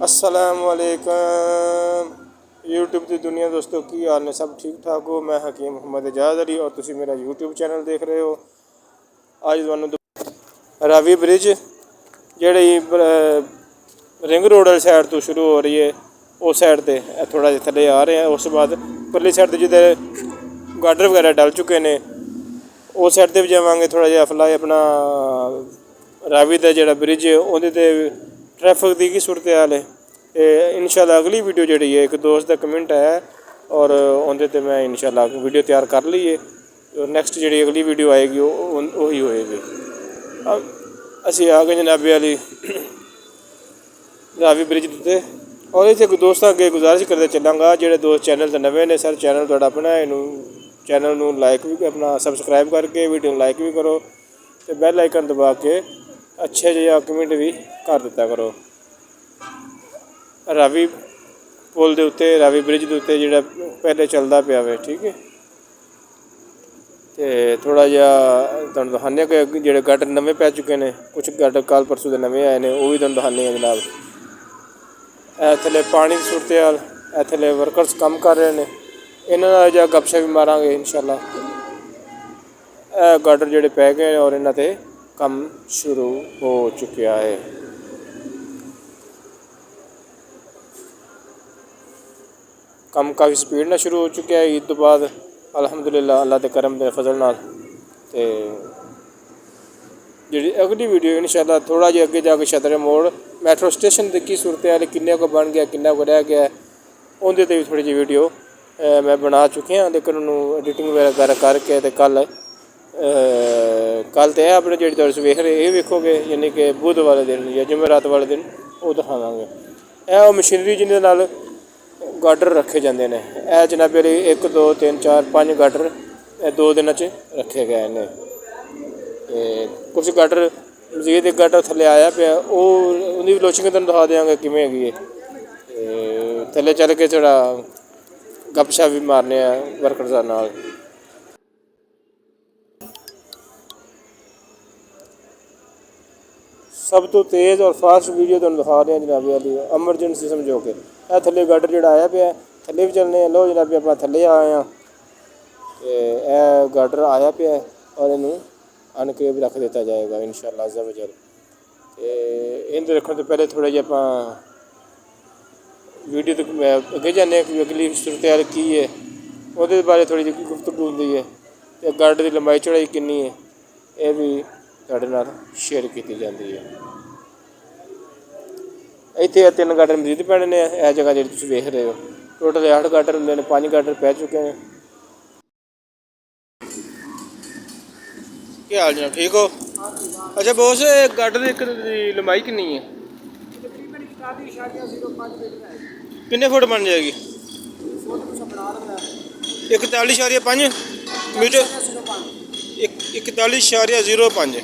अस्सलामुअलैकुम यूट्यूब की दुनिया दोस्तों की हाल ने सब ठीक ठाक हो। मैं हकीम मोहम्मद एजाज अली और तुसी मेरा यूट्यूब चैनल देख रहे हो। आज तुहानू रावी ब्रिज ਜਿਹੜੀ रिंग रोड वाली साइड तो शुरू हो रही है उस साइड ते थोड़ा जिहा थल्ले आ रहे हैं। उस बाद परली साइड जिधर गार्डर वगैरह डल चुके ने उस साइड ते भी जावांगे। थोड़ा जिहा फलाए अपना रावी का जिहड़ा ब्रिज है उहदे ते ट्रैफिक की की सूरत हाल है। इंशाल्लाह अगली वीडियो जी है एक दोस्त का कमेंट है और उहदे ते मैं इंशाल्लाह वीडियो तैयार कर ली है। नैक्सट जी अगली वीडियो आएगी वही होएगी। असी आ गए जनाबे वाली रावी ब्रिज उत्ते और इतने दोस्तों अगे गुजारिश करते चलांगा जेडे दोस्त चैनल तो नवे ने सर चैनल थोड़ा अपना चैनल नू लाइक भी अपना सबसक्राइब करके वीडियो लाइक भी करो तो बैल आइकन दबा के अच्छे जिहा कमेंट भी कर दिता करो। रावी पुल के उत्ते रावी ब्रिज के उत्ते जिहड़ा पहले चलता पिया वे ठीक है। तो थोड़ा जिहा तुहानूं दिखाने कि जेह्ड़े गाडर नमें पै चुके हैं कुछ गाडर कल परसों के नमें आए हैं वो भी तुहानूं दिखाने जनाब। थल्ले पानी की सूरत हाल थल्ले वर्कर्स काम कर रहे हैं इन्हां नाल जिहा गपशप भी मारांगे इंशाल्लाह। गाडर जिहड़े पै गए और इन्हां ते काम शुरू हो चुका है। काम काफ़ी स्पीड नाल शुरू हो चुका है ईद तो बाद अलहमदुलिल्लाह अल्लाह के करम के फजल नाल। ते जी अगली वीडियो इंशाल्लाह थोड़ा जिहा अगे जाके छतरे मोड़ मैट्रो स्टेशन की सूरत हाल किन्ने को बन गया किन्ना को रह गया उहदे ते भी थोड़ी जी वीडियो मैं बना चुके हैं लेकिन उन्होंने एडिटिंग वगैरह करके तो कल तो है अपने जी तुम वेख रहे ये वेखोगे यानी कि बुध वाले दिन या जुमेरात वाले दिन वो दिखावांगे। यह मशीनरी जिन्हें नाल गाडर रखे जाते हैं यह जनाबे वाली 1 2 3 4 5 गाडर 2 दिन रखे गए हैं। कुछ गाडर मजीद एक गाडर थल्ले आया पिया उहदी लोचिंग तुहानूं दिखा देंगे किवें हैगी है। थल्ले चल के थोड़ा गपशप भी मारने वर्कर्स नाल। सब तो तेज़ और फास्ट वीडियो तुहानूं दिखा रहे हैं जनाबे वाली एमरजेंसी समझो के यह थल्ले गाडर जिहड़ा आया पिया थल्ले भी चलने लो जनाबे अपना थल्ले आए हैं। यह गाडर आया पिया और इनू अन के भी रख दिता जाएगा इंशाल्लाह अज़्ज़ा वजल। इन्हें रखने तो पहले थोड़ा जिहा आपां वीडियो तक अगे जाने कि अगली सूरत हाल की है उहदे बारे थोड़ी जी गुफ्तगू होंदी है तो गाडर की लंबाई चौड़ाई कितनी है यह भी तुहाडे नाल शेयर की जाती है। इत्थे 3 गाडर मजीद पैने ने यह जगह जी तुम वेख रहे हो टोटल 8 गाडर होंदे ने 5 गाडर पै चुके हैं। क्या हाल जनाब ठीक हो? अच्छा बॉस गाडर एक लंबाई कितनी है कितने फुट बन जाएगी? 41.5 मीटर 41.05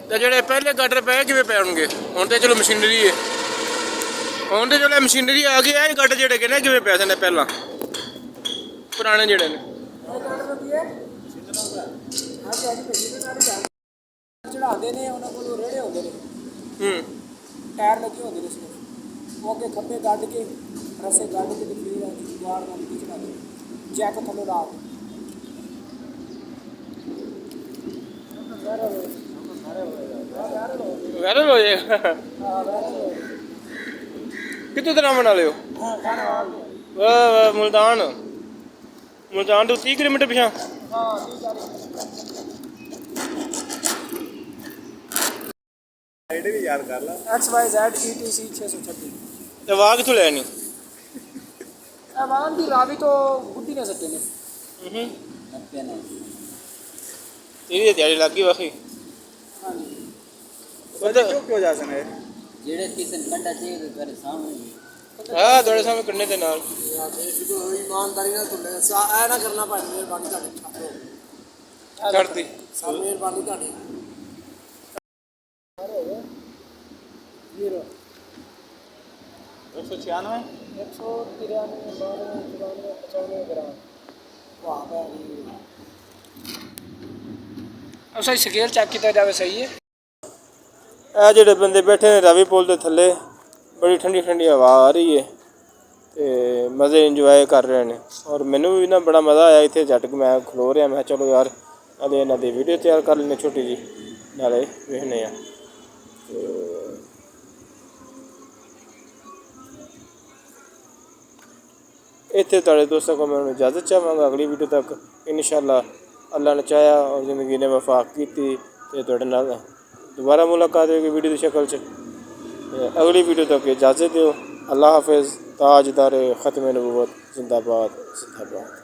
तो जोड़े पहले गाडर पै कि पै होंगे हूँ तो चलो मशीनरी है हूँ तो चलो मशीनरी आ गई है गाडर जोड़े कि कि पैसे ने पहला पुराने जोड़े ने चढ़ाते हैं उन्होंने रेड़े होते हैं टायर लगे होते हैं उसमें वो अगे खब्बे कढ़ के रस्से कढ़ के फिर जुगाड़ करके चढ़ाते जैक थलो रात वायरल हो जाएगा कितों तरह बना लियो मुल्तान मुल्तान तो 30 किलोमीटर पिछा XYZ ETC 626 तो वाह कितों लैनी वाहन की रावी तो बुद्धि ने सटे ने तेरी दिहाड़ी लग गई वाकई क्यों जा सके जेड़े किसन कंडा चाहिए कर सामने हाँ थोड़े सामने करने के नाल ईमानदारी ना तुले ऐ ना करना भाई मेहरबानी ਤੁਹਾਡੀ करती सब मेहरबानी ਤੁਹਾਡੀ 196 193 92 94 95 ग्राम वहाँ पे ਅੱਛਾ ਸਕੇਲ ਚੈੱਕ ਕੀਤਾ ਜਾਵੇ ਸਹੀ ਹੈ। ਇਹ ਜਿਹੜੇ ਬੰਦੇ ਬੈਠੇ ਨੇ ਰਾਵੀ ਪੁਲ ਦੇ ਥੱਲੇ, ਬੜੀ ਠੰਡੀ ਠੰਡੀ ਹਵਾ ਆ ਰਹੀ ਹੈ ਤੇ ਮਜ਼ੇ ਇੰਜੋਏ ਕਰ ਰਹੇ ਨੇ। ਔਰ ਮੈਨੂੰ ਵੀ ਨਾ ਬੜਾ ਮਜ਼ਾ ਆਇਆ ਇੱਥੇ ਜੱਟ ਕੇ ਮੈਂ ਖਲੋ ਰਿਹਾ। ਮੈਂ ਕਿਹਾ ਚਲੋ ਯਾਰ ਨਾਲੇ ਇਹਨਾਂ ਦੀ ਵੀਡੀਓ ਤਿਆਰ ਕਰ ਲੈਂਦੇ ਛੋਟੀ ਜੀ, ਨਾਲੇ ਵੇਖਦੇ ਹਾਂ। ਇੱਥੇ ਤੁਹਾਡੇ ਦੋਸਤਾਂ को मैं इजाज़त चाहांगा। अगली वीडियो तक इंशाअल्लाह अल्लाह ने चाहा और ज़िंदगी ने वफाक की तो ਤੁਹਾਡੇ ਨਾਲ दोबारा मुलाकात होगी वीडियो की शक्ल च। अगली वीडियो तक इजाज़त दो। अल्लाह हाफिज़। ताजदार ख़त्म नबूवत जिंदाबाद जिंदाबाद।